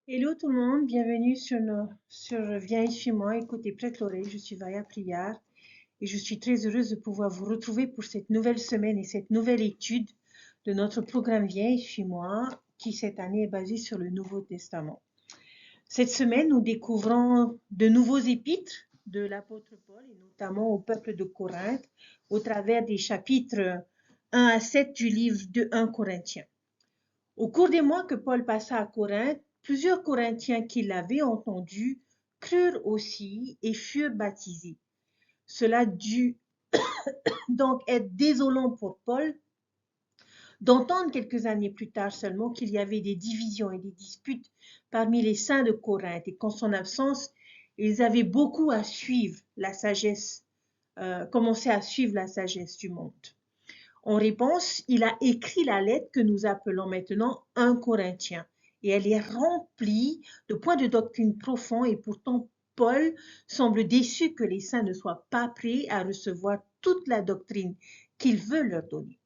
Hello tout le monde, bienvenue sur Viens chez moi, écoutez prête l'oreille, je suis Vaya Prière et je suis très heureuse de pouvoir vous retrouver pour cette nouvelle semaine et cette nouvelle étude de notre programme Viens chez moi qui cette année est basé sur le Nouveau Testament. Cette semaine, nous découvrons de nouveaux épîtres de l'apôtre Paul et notamment au peuple de Corinthe au travers des chapitres 1 à 7 du livre de 1 Corinthiens. Au cours des mois que Paul passa à Corinthe, plusieurs Corinthiens qui l'avaient entendu crurent aussi et furent baptisés. Cela dut donc être désolant pour Paul d'entendre quelques années plus tard seulement qu'il y avait des divisions et des disputes parmi les saints de Corinthe et qu'en son absence, ils avaient beaucoup à suivre la sagesse, commencé à suivre la sagesse du monde. En réponse, il a écrit la lettre que nous appelons maintenant 1 Corinthiens. Et elle est remplie de points de doctrine profonds et pourtant Paul semble déçu que les saints ne soient pas prêts à recevoir toute la doctrine qu'il veut leur donner.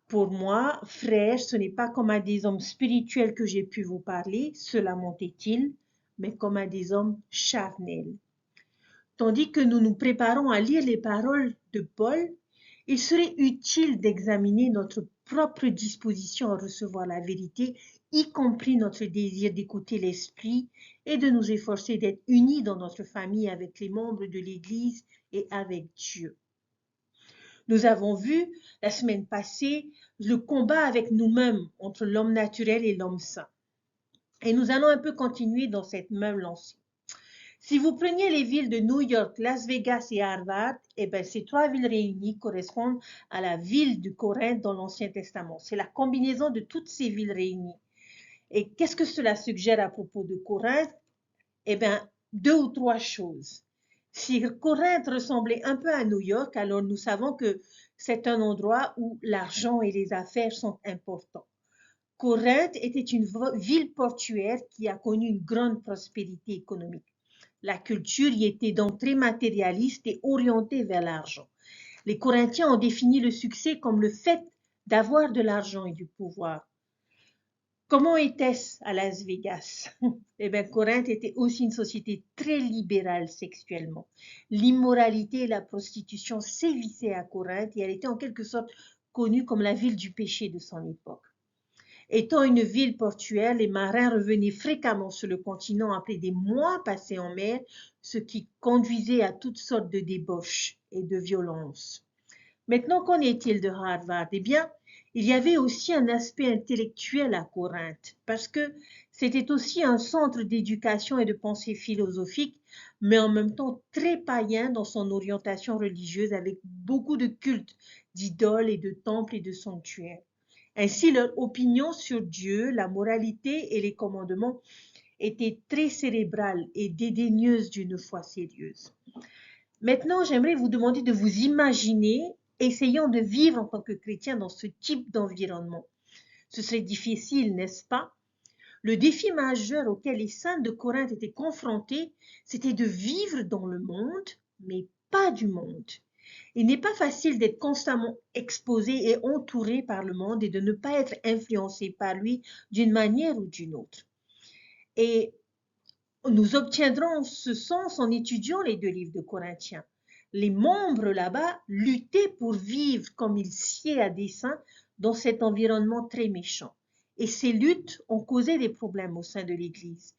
Pour moi, frères, ce n'est pas comme à des hommes spirituels que j'ai pu vous parler, cela montait-il, mais comme à des hommes charnels. Tandis que nous nous préparons à lire les paroles de Paul, il serait utile d'examiner notre propre disposition à recevoir la vérité, y compris notre désir d'écouter l'Esprit et de nous efforcer d'être unis dans notre famille avec les membres de l'Église et avec Dieu. Nous avons vu la semaine passée le combat avec nous-mêmes entre l'homme naturel et l'homme saint. Et nous allons un peu continuer dans cette même lancée. Si vous preniez les villes de New York, Las Vegas et Harvard, eh bien, ces trois villes réunies correspondent à la ville de Corinthe dans l'Ancien Testament. C'est la combinaison de toutes ces villes réunies. Et qu'est-ce que cela suggère à propos de Corinthe? Eh bien, deux ou trois choses. Si Corinthe ressemblait un peu à New York, alors nous savons que c'est un endroit où l'argent et les affaires sont importants. Corinthe était une ville portuaire qui a connu une grande prospérité économique. La culture y était donc très matérialiste et orientée vers l'argent. Les Corinthiens ont défini le succès comme le fait d'avoir de l'argent et du pouvoir. Comment était-ce à Las Vegas? Eh bien, Corinthe était aussi une société très libérale sexuellement. L'immoralité et la prostitution sévissaient à Corinthe et elle était en quelque sorte connue comme la ville du péché de son époque. Étant une ville portuaire, les marins revenaient fréquemment sur le continent après des mois passés en mer, ce qui conduisait à toutes sortes de débauches et de violences. Maintenant, qu'en est-il de Harvard? Eh bien, il y avait aussi un aspect intellectuel à Corinthe, parce que c'était aussi un centre d'éducation et de pensée philosophique, mais en même temps très païen dans son orientation religieuse, avec beaucoup de cultes, d'idoles et de temples et de sanctuaires. Ainsi, leur opinion sur Dieu, la moralité et les commandements était très cérébrale et dédaigneuse d'une foi sérieuse. Maintenant, j'aimerais vous demander de vous imaginer essayant de vivre en tant que chrétien dans ce type d'environnement. Ce serait difficile, n'est-ce pas? Le défi majeur auquel les saints de Corinthe étaient confrontés, c'était de vivre dans le monde, mais pas du monde. Il n'est pas facile d'être constamment exposé et entouré par le monde et de ne pas être influencé par lui d'une manière ou d'une autre. Et nous obtiendrons ce sens en étudiant les deux livres de Corinthiens. Les membres là-bas luttaient pour vivre comme il sied à dessein dans cet environnement très méchant. Et ces luttes ont causé des problèmes au sein de l'Église.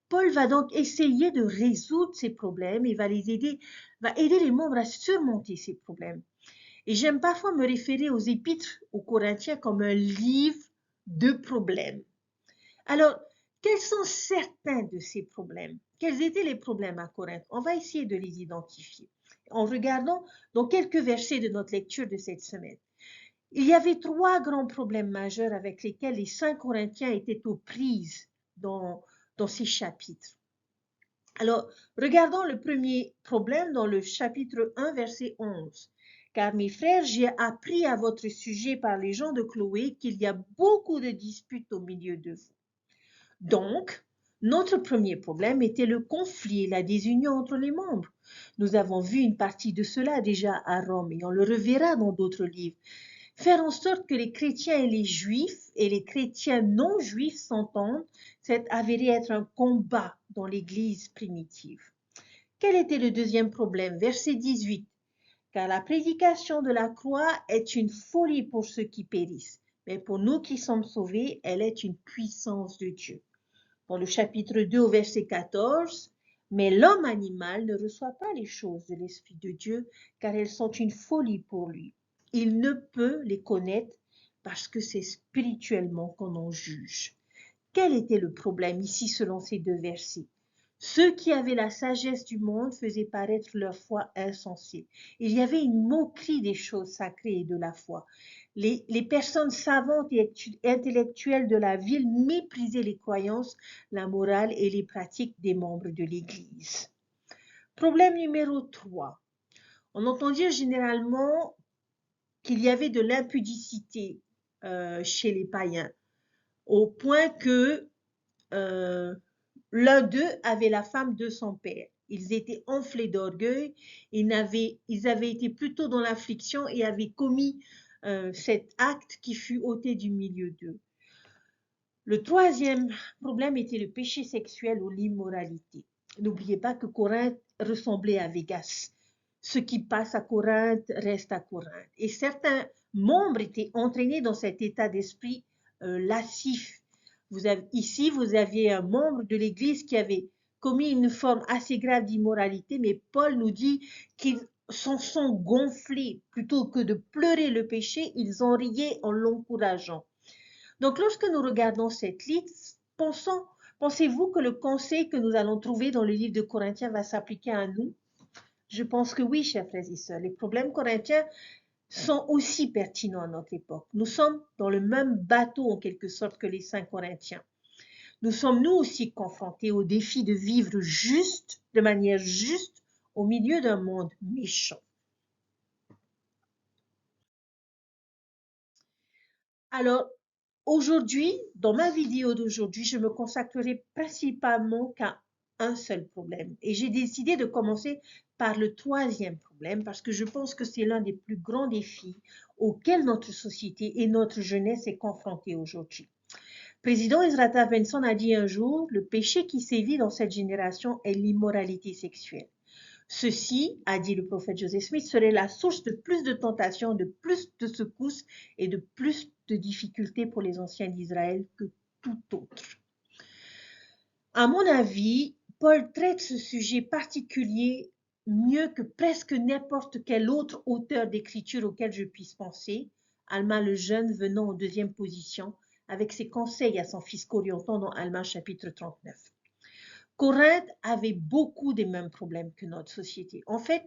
Paul va donc essayer de résoudre ces problèmes et va aider les membres à surmonter ces problèmes. Et j'aime parfois me référer aux épîtres aux Corinthiens comme un livre de problèmes. Alors, quels sont certains de ces problèmes? Quels étaient les problèmes à Corinthe? On va essayer de les identifier en regardant dans quelques versets de notre lecture de cette semaine. Il y avait trois grands problèmes majeurs avec lesquels les saints Corinthiens étaient aux prises dans ces chapitres. Alors, regardons le premier problème dans le chapitre 1, verset 11. Car mes frères, j'ai appris à votre sujet par les gens de Chloé qu'il y a beaucoup de disputes au milieu de vous. Donc, notre premier problème était le conflit et la désunion entre les membres. Nous avons vu une partie de cela déjà à Rome et on le reverra dans d'autres livres. faire en sorte que les chrétiens et les juifs et les chrétiens non juifs s'entendent, c'est avéré être un combat dans l'Église primitive. Quel était le deuxième problème? Verset 18. Car la prédication de la croix est une folie pour ceux qui périssent, mais pour nous qui sommes sauvés, elle est une puissance de Dieu. Dans le chapitre 2 au verset 14, mais l'homme animal ne reçoit pas les choses de l'Esprit de Dieu, car elles sont une folie pour lui. Il ne peut les connaître parce que c'est spirituellement qu'on en juge. Quel était le problème ici selon ces deux versets? Ceux qui avaient la sagesse du monde faisaient paraître leur foi insensée. Il y avait une moquerie des choses sacrées et de la foi. Les personnes savantes et intellectuelles de la ville méprisaient les croyances, la morale et les pratiques des membres de l'Église. Problème numéro 3. On entend dire généralement qu'il y avait de l'impudicité chez les païens, au point que l'un d'eux avait la femme de son père. Ils étaient enflés d'orgueil, ils avaient été plutôt dans l'affliction et avaient commis cet acte qui fut ôté du milieu d'eux. Le troisième problème était le péché sexuel ou l'immoralité. N'oubliez pas que Corinthe ressemblait à Vegas. Ce qui passe à Corinthe reste à Corinthe. Et certains membres étaient entraînés dans cet état d'esprit lascif. Ici, vous aviez un membre de l'Église qui avait commis une forme assez grave d'immoralité, mais Paul nous dit qu'ils s'en sont gonflés. Plutôt que de pleurer le péché, ils en riaient en l'encourageant. Donc, lorsque nous regardons cette liste, pensez-vous que le conseil que nous allons trouver dans le livre de Corinthiens va s'appliquer à nous? Je pense que oui, chers frères et sœurs. Les problèmes corinthiens sont aussi pertinents à notre époque. Nous sommes dans le même bateau en quelque sorte que les saints corinthiens. Nous sommes nous aussi confrontés au défi de vivre juste, de manière juste, au milieu d'un monde méchant. Alors, aujourd'hui, dans ma vidéo d'aujourd'hui, je me consacrerai principalement qu'à un seul problème. Et j'ai décidé de commencer par le troisième problème parce que je pense que c'est l'un des plus grands défis auxquels notre société et notre jeunesse est confrontée aujourd'hui. Président Ezra Benson a dit un jour, le péché qui sévit dans cette génération est l'immoralité sexuelle. Ceci, a dit le prophète Joseph Smith, serait la source de plus de tentations, de plus de secousses et de plus de difficultés pour les anciens d'Israël que tout autre. À mon avis, Paul traite ce sujet particulier mieux que presque n'importe quel autre auteur d'écriture auquel je puisse penser, Alma le Jeune venant en deuxième position avec ses conseils à son fils Corianton dans Alma chapitre 39. Corinthe avait beaucoup des mêmes problèmes que notre société. En fait,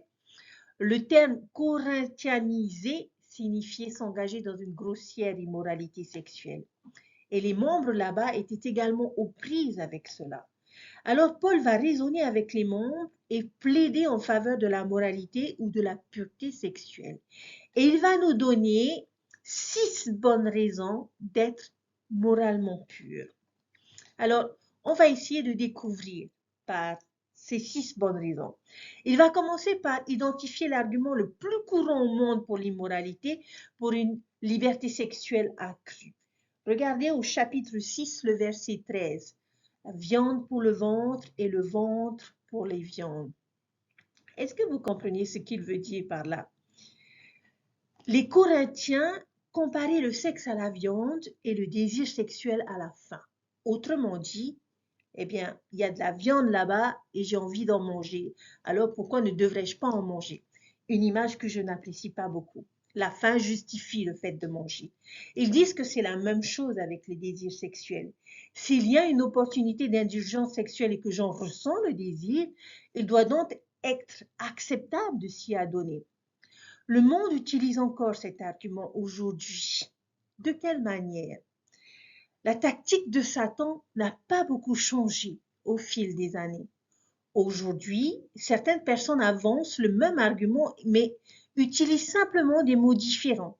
le terme corinthianisé signifiait s'engager dans une grossière immoralité sexuelle. Et les membres là-bas étaient également aux prises avec cela. Alors Paul va raisonner avec les membres et plaider en faveur de la moralité ou de la pureté sexuelle. Et il va nous donner 6 bonnes raisons d'être moralement purs. Alors, on va essayer de découvrir par ces 6 bonnes raisons. Il va commencer par identifier l'argument le plus courant au monde pour l'immoralité, pour une liberté sexuelle accrue. Regardez au chapitre 6, le verset 13. La viande pour le ventre et le ventre pour les viandes. Est-ce que vous comprenez ce qu'il veut dire par là? Les Corinthiens comparaient le sexe à la viande et le désir sexuel à la faim. Autrement dit, eh bien, il y a de la viande là-bas et j'ai envie d'en manger. Alors pourquoi ne devrais-je pas en manger? Une image que je n'apprécie pas beaucoup. La faim justifie le fait de manger. Ils disent que c'est la même chose avec les désirs sexuels. S'il y a une opportunité d'indulgence sexuelle et que j'en ressens le désir, il doit donc être acceptable de s'y adonner. Le monde utilise encore cet argument aujourd'hui. De quelle manière? La tactique de Satan n'a pas beaucoup changé au fil des années. Aujourd'hui, certaines personnes avancent le même argument, mais utilisent simplement des mots différents.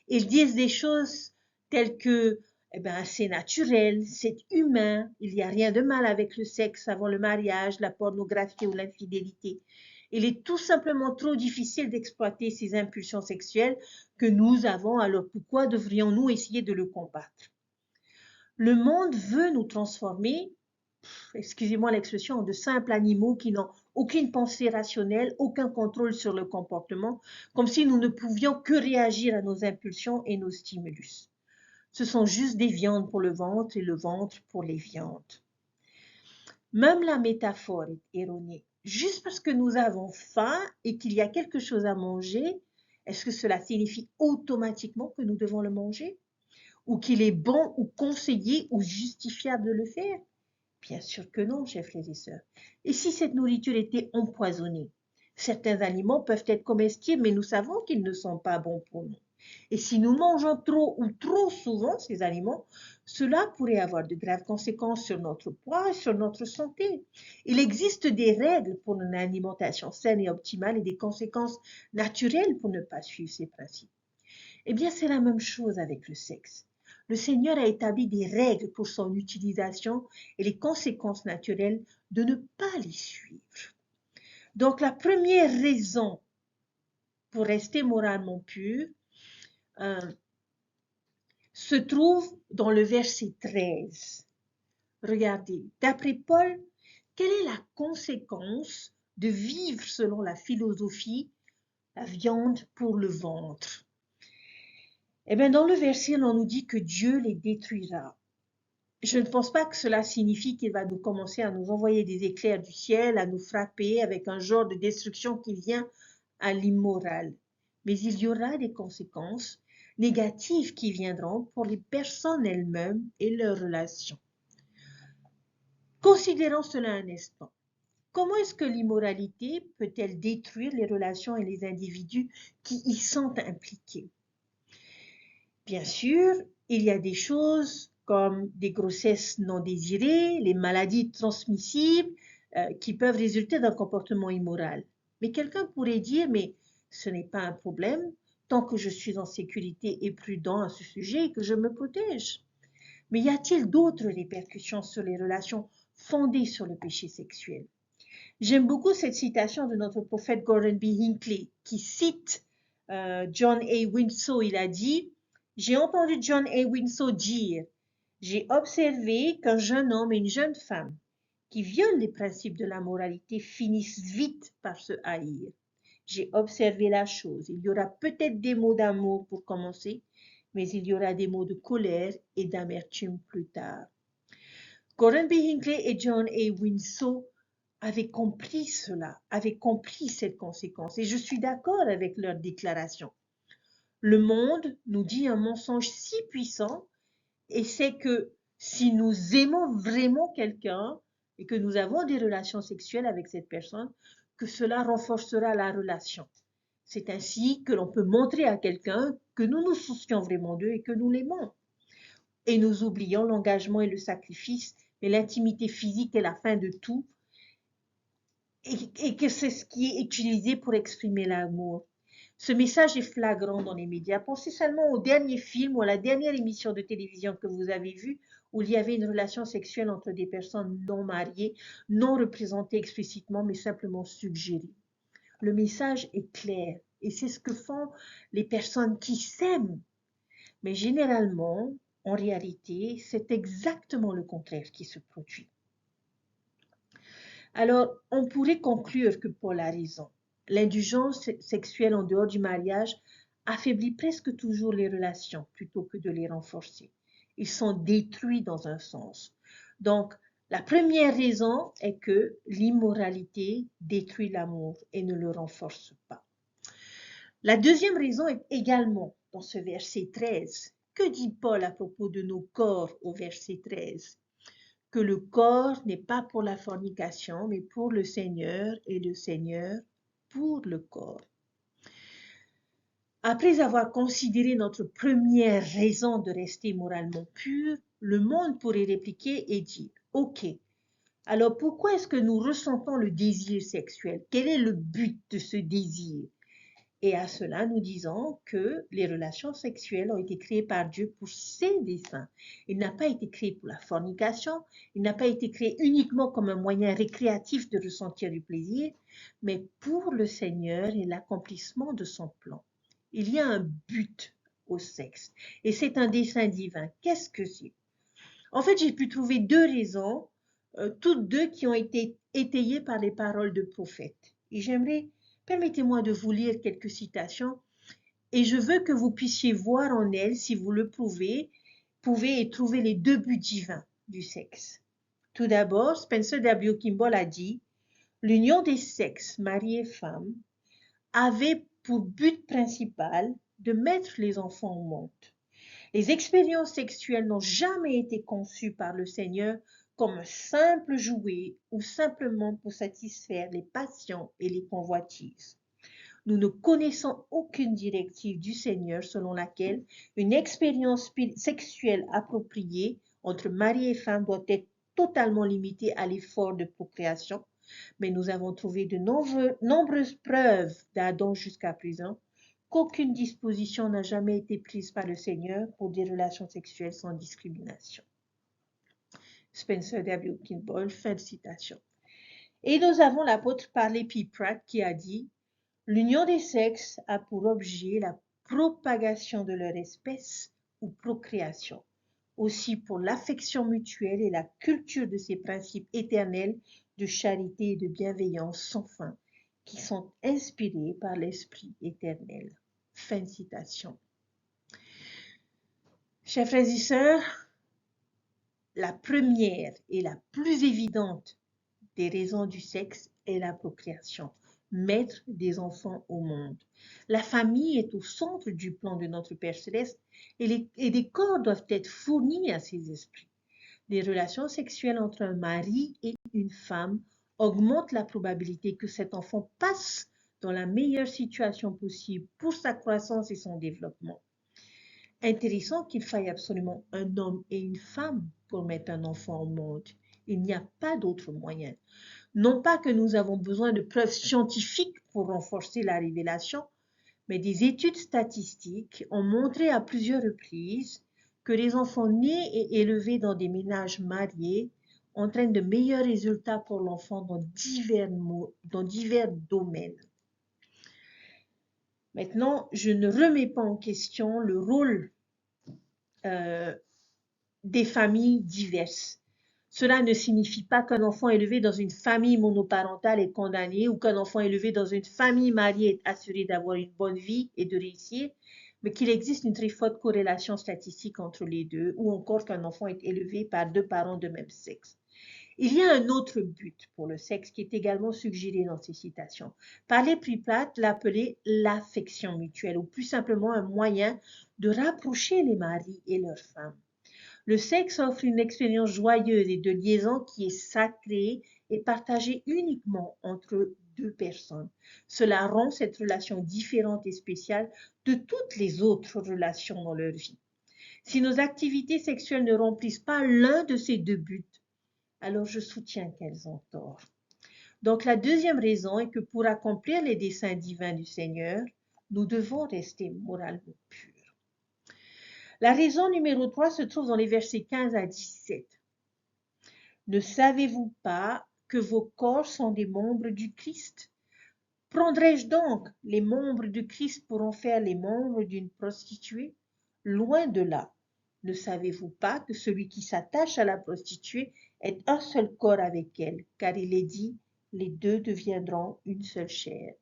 Ils disent des choses telles que eh ben, c'est naturel, c'est humain, il n'y a rien de mal avec le sexe avant le mariage, la pornographie ou l'infidélité. Il est tout simplement trop difficile d'exploiter ces impulsions sexuelles que nous avons, alors pourquoi devrions-nous essayer de le combattre? Le monde veut nous transformer, excusez-moi l'expression, de simples animaux qui n'ont aucune pensée rationnelle, aucun contrôle sur le comportement, comme si nous ne pouvions que réagir à nos impulsions et nos stimulus. Ce sont juste des viandes pour le ventre et le ventre pour les viandes. Même la métaphore est erronée. Juste parce que nous avons faim et qu'il y a quelque chose à manger, est-ce que cela signifie automatiquement que nous devons le manger? Ou qu'il est bon ou conseillé ou justifiable de le faire? Bien sûr que non, chers frères et sœurs. Et si cette nourriture était empoisonnée? Certains aliments peuvent être comestibles, mais nous savons qu'ils ne sont pas bons pour nous. Et si nous mangeons trop ou trop souvent ces aliments, cela pourrait avoir de graves conséquences sur notre poids et sur notre santé. Il existe des règles pour une alimentation saine et optimale et des conséquences naturelles pour ne pas suivre ces principes. Eh bien, c'est la même chose avec le sexe. Le Seigneur a établi des règles pour son utilisation et les conséquences naturelles de ne pas les suivre. Donc, la première raison pour rester moralement pur se trouve dans le verset 13. Regardez, d'après Paul, quelle est la conséquence de vivre selon la philosophie la viande pour le ventre? Eh bien, dans le verset, on nous dit que Dieu les détruira. Je ne pense pas que cela signifie qu'il va nous commencer à nous envoyer des éclairs du ciel, à nous frapper avec un genre de destruction qui vient à l'immoral. Mais il y aura des conséquences négatives qui viendront pour les personnes elles-mêmes et leurs relations. Considérons cela un instant. Comment est-ce que l'immoralité peut-elle détruire les relations et les individus qui y sont impliqués? Bien sûr, il y a des choses comme des grossesses non désirées, les maladies transmissibles qui peuvent résulter d'un comportement immoral. Mais quelqu'un pourrait dire, mais ce n'est pas un problème tant que je suis en sécurité et prudent à ce sujet et que je me protège. Mais y a-t-il d'autres répercussions sur les relations fondées sur le péché sexuel? J'aime beaucoup cette citation de notre prophète Gordon B. Hinckley qui cite John A. Winslow. Il a dit « J'ai entendu John A. Winslow dire « J'ai observé qu'un jeune homme et une jeune femme qui violent les principes de la moralité finissent vite par se haïr. J'ai observé la chose. Il y aura peut-être des mots d'amour pour commencer, mais il y aura des mots de colère et d'amertume plus tard. » Gordon B. Hinckley et John A. Winslow avaient compris cela, avaient compris cette conséquence. Et je suis d'accord avec leur déclaration. Le monde nous dit un mensonge si puissant, et c'est que si nous aimons vraiment quelqu'un et que nous avons des relations sexuelles avec cette personne, que cela renforcera la relation. C'est ainsi que l'on peut montrer à quelqu'un que nous nous soucions vraiment d'eux et que nous l'aimons. Et nous oublions l'engagement et le sacrifice, mais l'intimité physique est la fin de tout, et que c'est ce qui est utilisé pour exprimer l'amour. Ce message est flagrant dans les médias. Pensez seulement au dernier film ou à la dernière émission de télévision que vous avez vue où il y avait une relation sexuelle entre des personnes non mariées, non représentées explicitement, mais simplement suggérées. Le message est clair et c'est ce que font les personnes qui s'aiment. Mais généralement, en réalité, c'est exactement le contraire qui se produit. Alors, on pourrait conclure que Paul a raison. L'indulgence sexuelle en dehors du mariage affaiblit presque toujours les relations plutôt que de les renforcer. Ils sont détruits dans un sens. Donc, la première raison est que l'immoralité détruit l'amour et ne le renforce pas. La deuxième raison est également dans ce verset 13. Que dit Paul à propos de nos corps au verset 13? Que le corps n'est pas pour la fornication, mais pour le Seigneur et le Seigneur pour le corps. Après avoir considéré notre première raison de rester moralement pur, le monde pourrait répliquer et dire « Ok, alors pourquoi est-ce que nous ressentons le désir sexuel? Quel est le but de ce désir? Et à cela, nous disons que les relations sexuelles ont été créées par Dieu pour ses desseins. Il n'a pas été créé pour la fornication, il n'a pas été créé uniquement comme un moyen récréatif de ressentir du plaisir, mais pour le Seigneur et l'accomplissement de son plan. Il y a un but au sexe et c'est un dessein divin. Qu'est-ce que c'est? En fait, j'ai pu trouver deux raisons, toutes deux qui ont été étayées par les paroles de prophètes. Et permettez-moi de vous lire quelques citations, et je veux que vous puissiez voir en elles, si vous le pouvez et trouver les deux buts divins du sexe. Tout d'abord, Spencer W. Kimball a dit, l'union des sexes, mari et femme, avait pour but principal de mettre les enfants au monde. Les expériences sexuelles n'ont jamais été conçues par le Seigneur comme un simple jouet ou simplement pour satisfaire les passions et les convoitises. Nous ne connaissons aucune directive du Seigneur selon laquelle une expérience sexuelle appropriée entre mari et femme doit être totalement limitée à l'effort de procréation, mais nous avons trouvé de nombreuses preuves d'Adam jusqu'à présent qu'aucune disposition n'a jamais été prise par le Seigneur pour des relations sexuelles sans discrimination. Spencer W. Kimball, fin de citation. Et nous avons l'apôtre Parley P. Pratt qui a dit « L'union des sexes a pour objet la propagation de leur espèce ou procréation, aussi pour l'affection mutuelle et la culture de ces principes éternels de charité et de bienveillance sans fin, qui sont inspirés par l'Esprit éternel. » Fin de citation. Chers frères et sœurs, la première et la plus évidente des raisons du sexe est la procréation, mettre des enfants au monde. La famille est au centre du plan de notre Père céleste et des corps doivent être fournis à ces esprits. Les relations sexuelles entre un mari et une femme augmentent la probabilité que cet enfant passe dans la meilleure situation possible pour sa croissance et son développement. Intéressant qu'il faille absolument un homme et une femme pour mettre un enfant au monde. Il n'y a pas d'autre moyen. Non pas que nous avons besoin de preuves scientifiques pour renforcer la révélation, mais des études statistiques ont montré à plusieurs reprises que les enfants nés et élevés dans des ménages mariés entraînent de meilleurs résultats pour l'enfant dans divers domaines. Maintenant, je ne remets pas en question le rôle des familles diverses. Cela ne signifie pas qu'un enfant élevé dans une famille monoparentale est condamné ou qu'un enfant élevé dans une famille mariée est assuré d'avoir une bonne vie et de réussir, mais qu'il existe une très forte corrélation statistique entre les deux, ou encore qu'un enfant est élevé par deux parents de même sexe. Il y a un autre but pour le sexe qui est également suggéré dans ces citations. Parler plus plate l'appelait l'affection mutuelle, ou plus simplement un moyen de rapprocher les maris et leurs femmes. Le sexe offre une expérience joyeuse et de liaison qui est sacrée et partagée uniquement entre deux personnes. Cela rend cette relation différente et spéciale de toutes les autres relations dans leur vie. Si nos activités sexuelles ne remplissent pas l'un de ces deux buts, alors je soutiens qu'elles ont tort. Donc la deuxième raison est que pour accomplir les desseins divins du Seigneur, nous devons rester moralement purs. La raison numéro 3 se trouve dans les versets 15 à 17. Ne savez-vous pas que vos corps sont des membres du Christ? Prendrai-je donc les membres du Christ pour en faire les membres d'une prostituée? Loin de là. Ne savez-vous pas que celui qui s'attache à la prostituée est un seul corps avec elle, car il est dit, les deux deviendront une seule chair.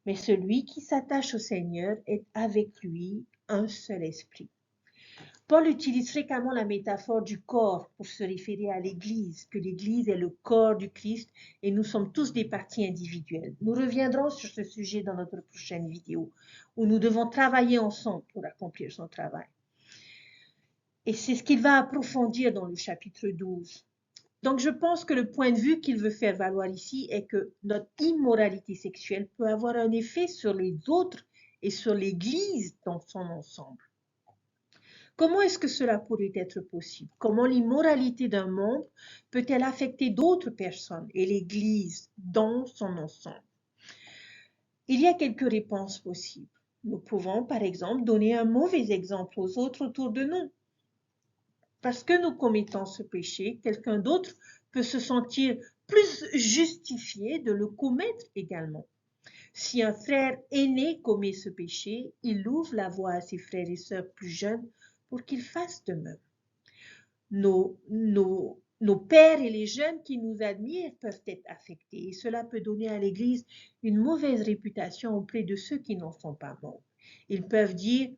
Mais celui qui s'attache au Seigneur est avec lui un seul esprit. Paul utilise fréquemment la métaphore du corps pour se référer à l'Église, que l'Église est le corps du Christ et nous sommes tous des parties individuelles. Nous reviendrons sur ce sujet dans notre prochaine vidéo, où nous devons travailler ensemble pour accomplir son travail. Et c'est ce qu'il va approfondir dans le chapitre 12. Donc je pense que le point de vue qu'il veut faire valoir ici est que notre immoralité sexuelle peut avoir un effet sur les autres et sur l'Église dans son ensemble. Comment est-ce que cela pourrait être possible? Comment l'immoralité d'un membre peut-elle affecter d'autres personnes et l'Église dans son ensemble? Il y a quelques réponses possibles. Nous pouvons, par exemple, donner un mauvais exemple aux autres autour de nous. Parce que nous commettons ce péché, quelqu'un d'autre peut se sentir plus justifié de le commettre également. Si un frère aîné commet ce péché, il ouvre la voie à ses frères et sœurs plus jeunes pour qu'ils fassent de même. Nos pères et les jeunes qui nous admirent peuvent être affectés et cela peut donner à l'Église une mauvaise réputation auprès de ceux qui n'en sont pas membres. Ils peuvent dire,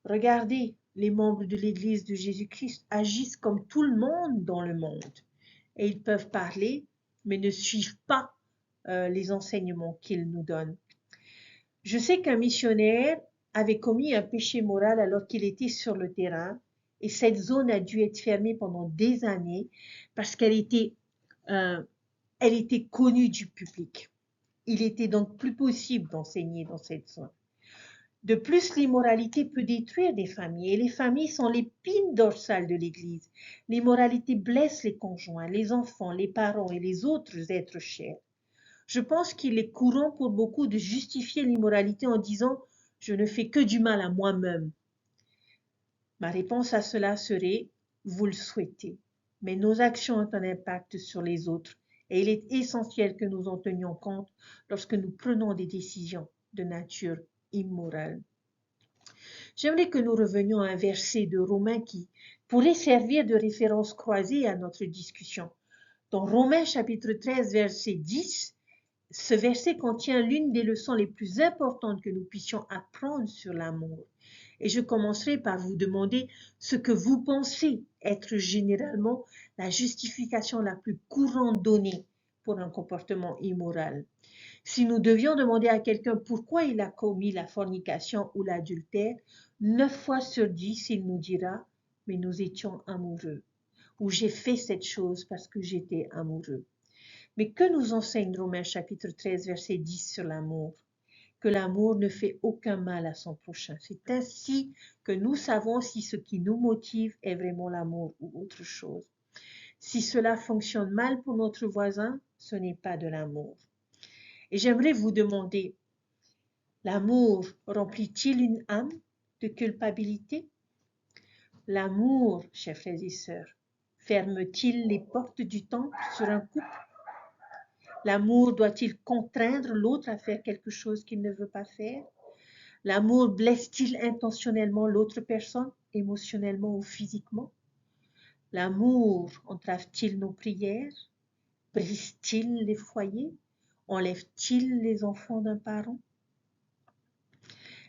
regardez, les membres de l'Église de Jésus-Christ agissent comme tout le monde dans le monde. Et ils peuvent parler, mais ne suivent pas les enseignements qu'ils nous donnent. Je sais qu'un missionnaire avait commis un péché moral alors qu'il était sur le terrain et cette zone a dû être fermée pendant des années parce qu'elle était connue du public. Il était donc plus possible d'enseigner dans cette zone. De plus, l'immoralité peut détruire des familles et les familles sont l'épine dorsale de l'Église. L'immoralité blesse les conjoints, les enfants, les parents et les autres êtres chers. Je pense qu'il est courant pour beaucoup de justifier l'immoralité en disant « je ne fais que du mal à moi-même ». Ma réponse à cela serait « vous le souhaitez ». Mais nos actions ont un impact sur les autres et il est essentiel que nous en tenions compte lorsque nous prenons des décisions de nature immorale. J'aimerais que nous revenions à un verset de Romains qui pourrait servir de référence croisée à notre discussion. Dans Romains chapitre 13, verset 10, ce verset contient l'une des leçons les plus importantes que nous puissions apprendre sur l'amour. Et je commencerai par vous demander ce que vous pensez être généralement la justification la plus courante donnée pour un comportement immoral. Si nous devions demander à quelqu'un pourquoi il a commis la fornication ou l'adultère, 9 fois sur 10, il nous dira « mais nous étions amoureux » ou « j'ai fait cette chose parce que j'étais amoureux ». Mais que nous enseigne Romains chapitre 13, verset 10 sur l'amour? Que l'amour ne fait aucun mal à son prochain. C'est ainsi que nous savons si ce qui nous motive est vraiment l'amour ou autre chose. Si cela fonctionne mal pour notre voisin, ce n'est pas de l'amour. Et j'aimerais vous demander, l'amour remplit-il une âme de culpabilité? L'amour, chers frères et sœurs, ferme-t-il les portes du temple sur un couple? L'amour doit-il contraindre l'autre à faire quelque chose qu'il ne veut pas faire? L'amour blesse-t-il intentionnellement l'autre personne, émotionnellement ou physiquement? L'amour entrave-t-il nos prières? Brise-t-il les foyers? Enlève-t-il les enfants d'un parent?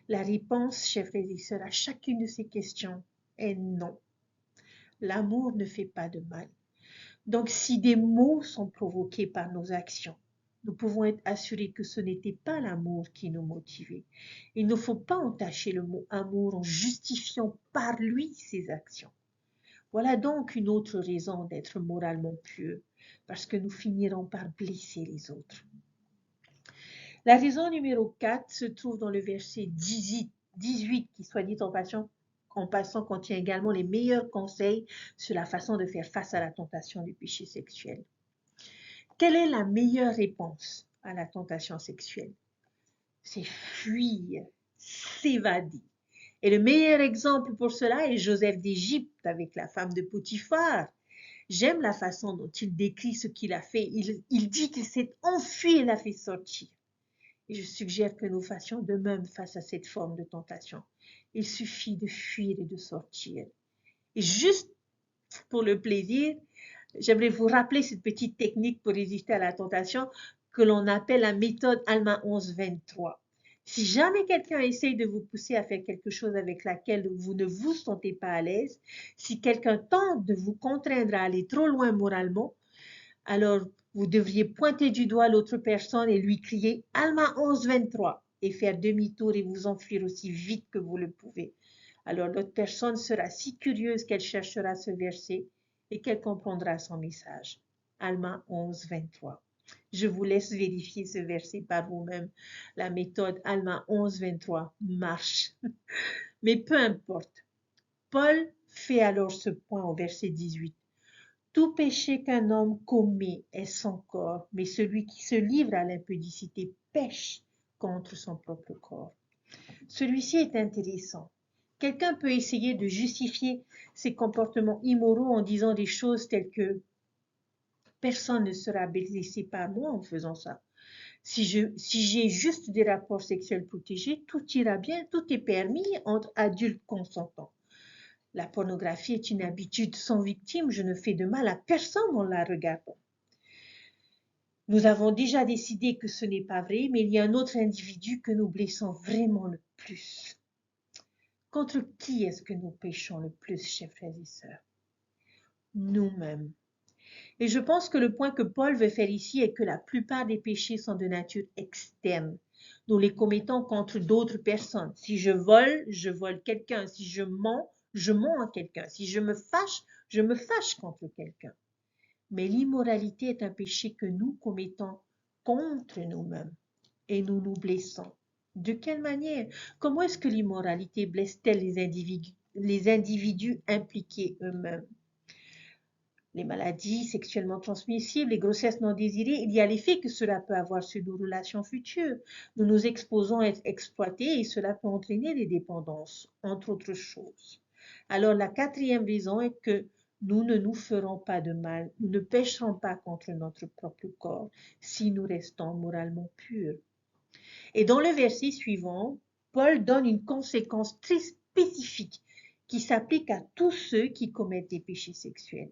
La réponse, chers frères et sœurs, à chacune de ces questions est non. L'amour ne fait pas de mal. Donc, si des maux sont provoqués par nos actions, nous pouvons être assurés que ce n'était pas l'amour qui nous motivait. Il ne faut pas entacher le mot amour en justifiant par lui ses actions. Voilà donc une autre raison d'être moralement pieux, parce que nous finirons par blesser les autres. La raison numéro 4 se trouve dans le verset 18 qui, soit dit en passant, contient également les meilleurs conseils sur la façon de faire face à la tentation du péché sexuel. Quelle est la meilleure réponse à la tentation sexuelle? C'est fuir, s'évader. Et le meilleur exemple pour cela est Joseph d'Égypte avec la femme de Potiphar. J'aime la façon dont il décrit ce qu'il a fait. Il dit qu'il s'est enfui et l'a fait sortir. Et je suggère que nous fassions de même face à cette forme de tentation. Il suffit de fuir et de sortir. Et juste pour le plaisir, j'aimerais vous rappeler cette petite technique pour résister à la tentation que l'on appelle la méthode Alma 11-23. Si jamais quelqu'un essaye de vous pousser à faire quelque chose avec laquelle vous ne vous sentez pas à l'aise, si quelqu'un tente de vous contraindre à aller trop loin moralement, alors vous devriez pointer du doigt l'autre personne et lui crier « Alma 11-23 » et faire demi-tour et vous enfuir aussi vite que vous le pouvez. Alors l'autre personne sera si curieuse qu'elle cherchera ce verset et qu'elle comprendra son message. Alma 11-23. Je vous laisse vérifier ce verset par vous-même. La méthode Alma 11-23 marche. Mais peu importe. Paul fait alors ce point au verset 18. Tout péché qu'un homme commet est sans corps, mais celui qui se livre à l'impudicité pêche contre son propre corps. Celui-ci est intéressant. Quelqu'un peut essayer de justifier ses comportements immoraux en disant des choses telles que personne ne sera blessé par moi en faisant ça. Si j'ai juste des rapports sexuels protégés, tout ira bien, tout est permis entre adultes consentants. La pornographie est une habitude sans victime, je ne fais de mal à personne en la regardant. Nous avons déjà décidé que ce n'est pas vrai, mais il y a un autre individu que nous blessons vraiment le plus. Contre qui est-ce que nous péchons le plus, chers frères et sœurs? Nous-mêmes. Et je pense que le point que Paul veut faire ici est que la plupart des péchés sont de nature externe. Nous les commettons contre d'autres personnes. Si je vole quelqu'un. Si je mens à quelqu'un. Si je me fâche contre quelqu'un. Mais l'immoralité est un péché que nous commettons contre nous-mêmes et nous nous blessons. De quelle manière? Comment est-ce que l'immoralité blesse-t-elle les individus impliqués eux-mêmes? Les maladies sexuellement transmissibles, les grossesses non désirées, il y a l'effet que cela peut avoir sur nos relations futures. Nous nous exposons à être exploités et cela peut entraîner des dépendances, entre autres choses. Alors la quatrième raison est que nous ne nous ferons pas de mal, nous ne pécherons pas contre notre propre corps si nous restons moralement purs. Et dans le verset suivant, Paul donne une conséquence très spécifique qui s'applique à tous ceux qui commettent des péchés sexuels.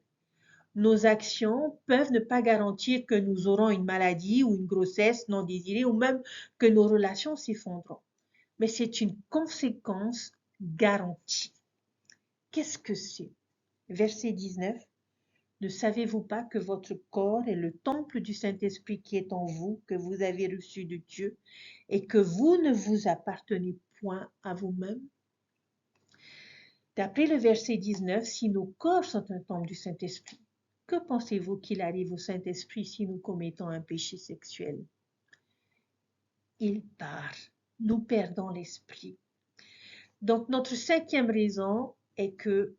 Nos actions peuvent ne pas garantir que nous aurons une maladie ou une grossesse non désirée ou même que nos relations s'effondreront. Mais c'est une conséquence garantie. Qu'est-ce que c'est? Verset 19. Ne savez-vous pas que votre corps est le temple du Saint-Esprit qui est en vous, que vous avez reçu de Dieu, et que vous ne vous appartenez point à vous-même? D'après le verset 19, si nos corps sont un temple du Saint-Esprit, que pensez-vous qu'il arrive au Saint-Esprit si nous commettons un péché sexuel? Il part. Nous perdons l'esprit. Donc notre cinquième raison est que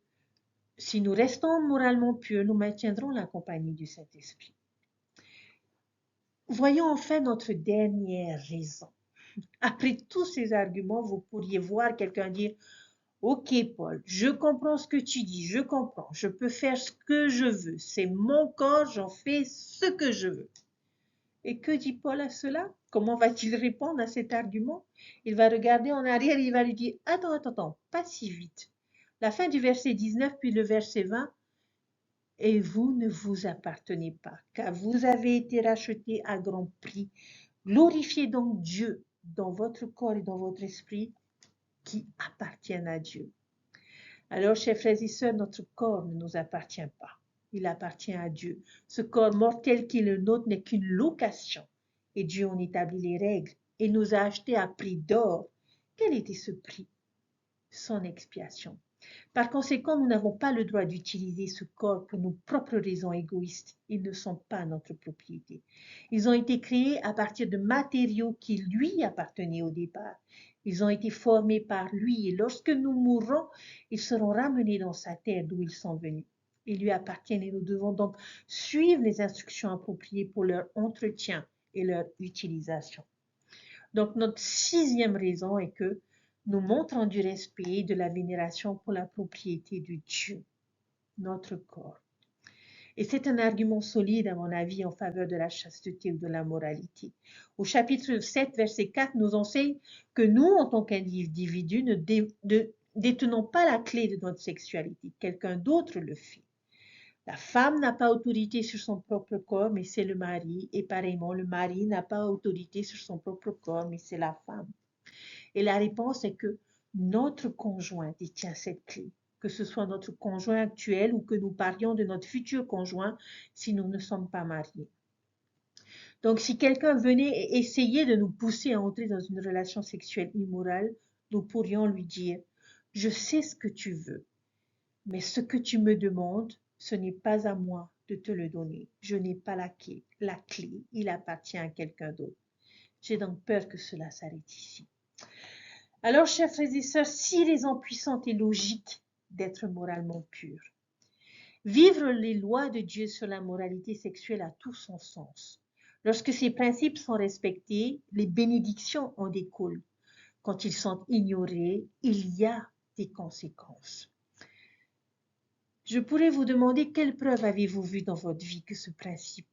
si nous restons moralement purs, nous maintiendrons la compagnie du Saint-Esprit. Voyons enfin notre dernière raison. Après tous ces arguments, vous pourriez voir quelqu'un dire « Ok, Paul, je comprends ce que tu dis, je comprends, je peux faire ce que je veux, c'est mon corps, j'en fais ce que je veux. » Et que dit Paul à cela? Comment va-t-il répondre à cet argument? Il va regarder en arrière et il va lui dire « Attends, pas si vite. » La fin du verset 19 puis le verset 20. « Et vous ne vous appartenez pas, car vous avez été rachetés à grand prix. Glorifiez donc Dieu dans votre corps et dans votre esprit qui appartiennent à Dieu. » Alors, chers frères et sœurs, notre corps ne nous appartient pas. Il appartient à Dieu. Ce corps mortel qui est le nôtre n'est qu'une location. Et Dieu en établit les règles et nous a achetés à prix d'or. Quel était ce prix? Son expiation. Par conséquent, nous n'avons pas le droit d'utiliser ce corps pour nos propres raisons égoïstes. Ils ne sont pas notre propriété. Ils ont été créés à partir de matériaux qui lui appartenaient au départ. Ils ont été formés par lui et lorsque nous mourrons, ils seront ramenés dans sa terre d'où ils sont venus. Ils lui appartiennent et nous devons donc suivre les instructions appropriées pour leur entretien et leur utilisation. Donc notre sixième raison est que nous montrons du respect et de la vénération pour la propriété de Dieu, notre corps. Et c'est un argument solide, à mon avis, en faveur de la chasteté ou de la moralité. Au chapitre 7, verset 4, nous enseigne que nous, en tant qu'individus, ne détenons pas la clé de notre sexualité. Quelqu'un d'autre le fait. La femme n'a pas autorité sur son propre corps, mais c'est le mari. Et pareillement, le mari n'a pas autorité sur son propre corps, mais c'est la femme. Et la réponse est que notre conjoint détient cette clé, que ce soit notre conjoint actuel ou que nous parlions de notre futur conjoint si nous ne sommes pas mariés. Donc, si quelqu'un venait essayer de nous pousser à entrer dans une relation sexuelle immorale, nous pourrions lui dire « Je sais ce que tu veux, mais ce que tu me demandes, ce n'est pas à moi de te le donner. Je n'ai pas la clé. La clé, il appartient à quelqu'un d'autre. J'ai donc peur que cela s'arrête ici. » Alors, chers frères et sœurs, 6 raisons puissantes et logiques d'être moralement purs. Vivre les lois de Dieu sur la moralité sexuelle a tout son sens. Lorsque ces principes sont respectés, les bénédictions en découlent. Quand ils sont ignorés, il y a des conséquences. Je pourrais vous demander quelle preuve avez-vous vu dans votre vie que ce principe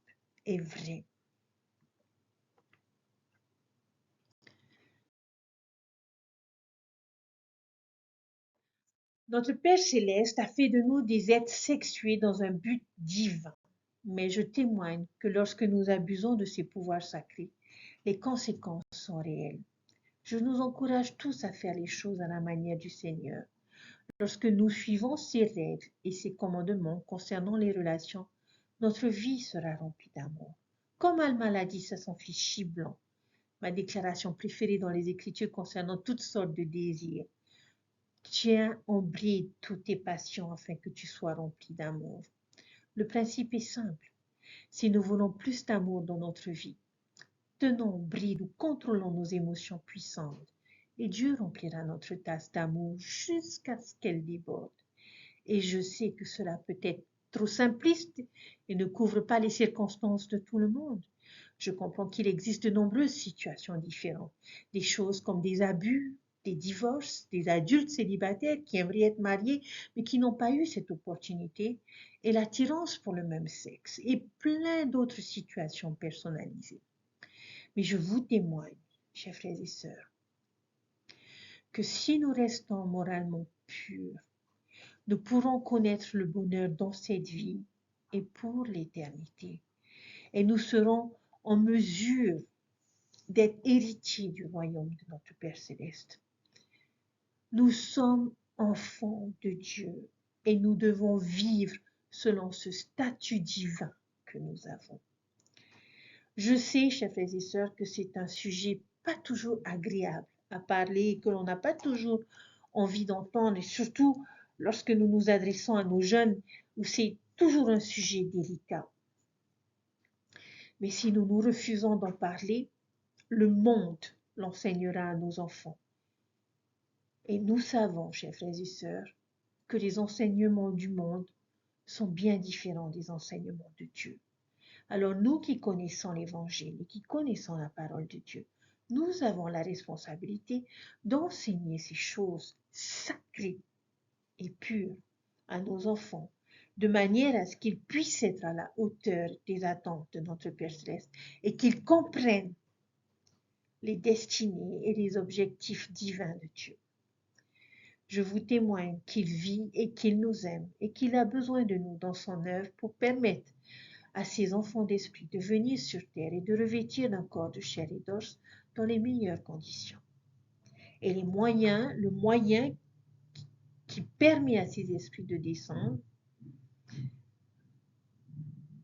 est vrai? Notre Père céleste a fait de nous des êtres sexués dans un but divin. Mais je témoigne que lorsque nous abusons de ces pouvoirs sacrés, les conséquences sont réelles. Je nous encourage tous à faire les choses à la manière du Seigneur. Lorsque nous suivons ses règles et ses commandements concernant les relations, notre vie sera remplie d'amour. Comme Alma l'a dit à son fils Chiblanc, ma déclaration préférée dans les Écritures concernant toutes sortes de désirs. Tiens en bride toutes tes passions afin que tu sois rempli d'amour. Le principe est simple. Si nous voulons plus d'amour dans notre vie, tenons en bride ou contrôlons nos émotions puissantes et Dieu remplira notre tasse d'amour jusqu'à ce qu'elle déborde. Et je sais que cela peut être trop simpliste et ne couvre pas les circonstances de tout le monde. Je comprends qu'il existe de nombreuses situations différentes, des choses comme des abus, des divorces, des adultes célibataires qui aimeraient être mariés mais qui n'ont pas eu cette opportunité, et l'attirance pour le même sexe, et plein d'autres situations personnalisées. Mais je vous témoigne, chers frères et sœurs, que si nous restons moralement purs, nous pourrons connaître le bonheur dans cette vie et pour l'éternité. Et nous serons en mesure d'être héritiers du royaume de notre Père céleste. Nous sommes enfants de Dieu et nous devons vivre selon ce statut divin que nous avons. Je sais, chers frères et sœurs, que c'est un sujet pas toujours agréable à parler et que l'on n'a pas toujours envie d'entendre, et surtout lorsque nous nous adressons à nos jeunes, où c'est toujours un sujet délicat. Mais si nous nous refusons d'en parler, le monde l'enseignera à nos enfants. Et nous savons, chers frères et sœurs, que les enseignements du monde sont bien différents des enseignements de Dieu. Alors nous qui connaissons l'Évangile et qui connaissons la parole de Dieu, nous avons la responsabilité d'enseigner ces choses sacrées et pures à nos enfants, de manière à ce qu'ils puissent être à la hauteur des attentes de notre Père céleste et qu'ils comprennent les destinées et les objectifs divins de Dieu. Je vous témoigne qu'il vit et qu'il nous aime et qu'il a besoin de nous dans son œuvre pour permettre à ses enfants d'esprit de venir sur terre et de revêtir d'un corps de chair et d'os dans les meilleures conditions. Et le moyen qui permet à ces esprits de descendre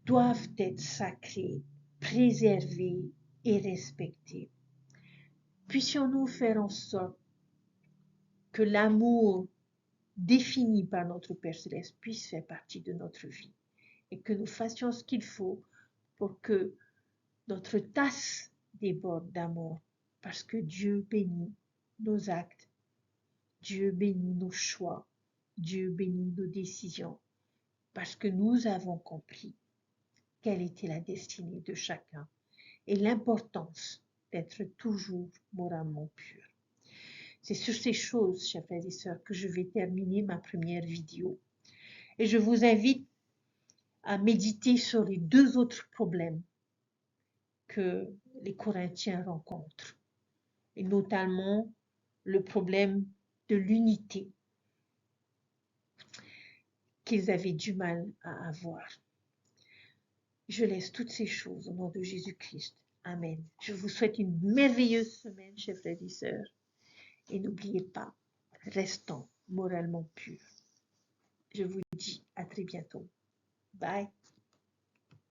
doivent être sacrés, préservés et respectés. Puissions-nous faire en sorte que l'amour défini par notre Père céleste puisse faire partie de notre vie et que nous fassions ce qu'il faut pour que notre tasse déborde d'amour, parce que Dieu bénit nos actes, Dieu bénit nos choix, Dieu bénit nos décisions, parce que nous avons compris quelle était la destinée de chacun et l'importance d'être toujours moralement pur. C'est sur ces choses, chers frères et sœurs, que je vais terminer ma première vidéo. Et je vous invite à méditer sur les deux autres problèmes que les Corinthiens rencontrent, et notamment le problème de l'unité qu'ils avaient du mal à avoir. Je laisse toutes ces choses au nom de Jésus-Christ. Amen. Je vous souhaite une merveilleuse semaine, chers frères et sœurs. Et n'oubliez pas, restons moralement purs. Je vous dis à très bientôt. Bye.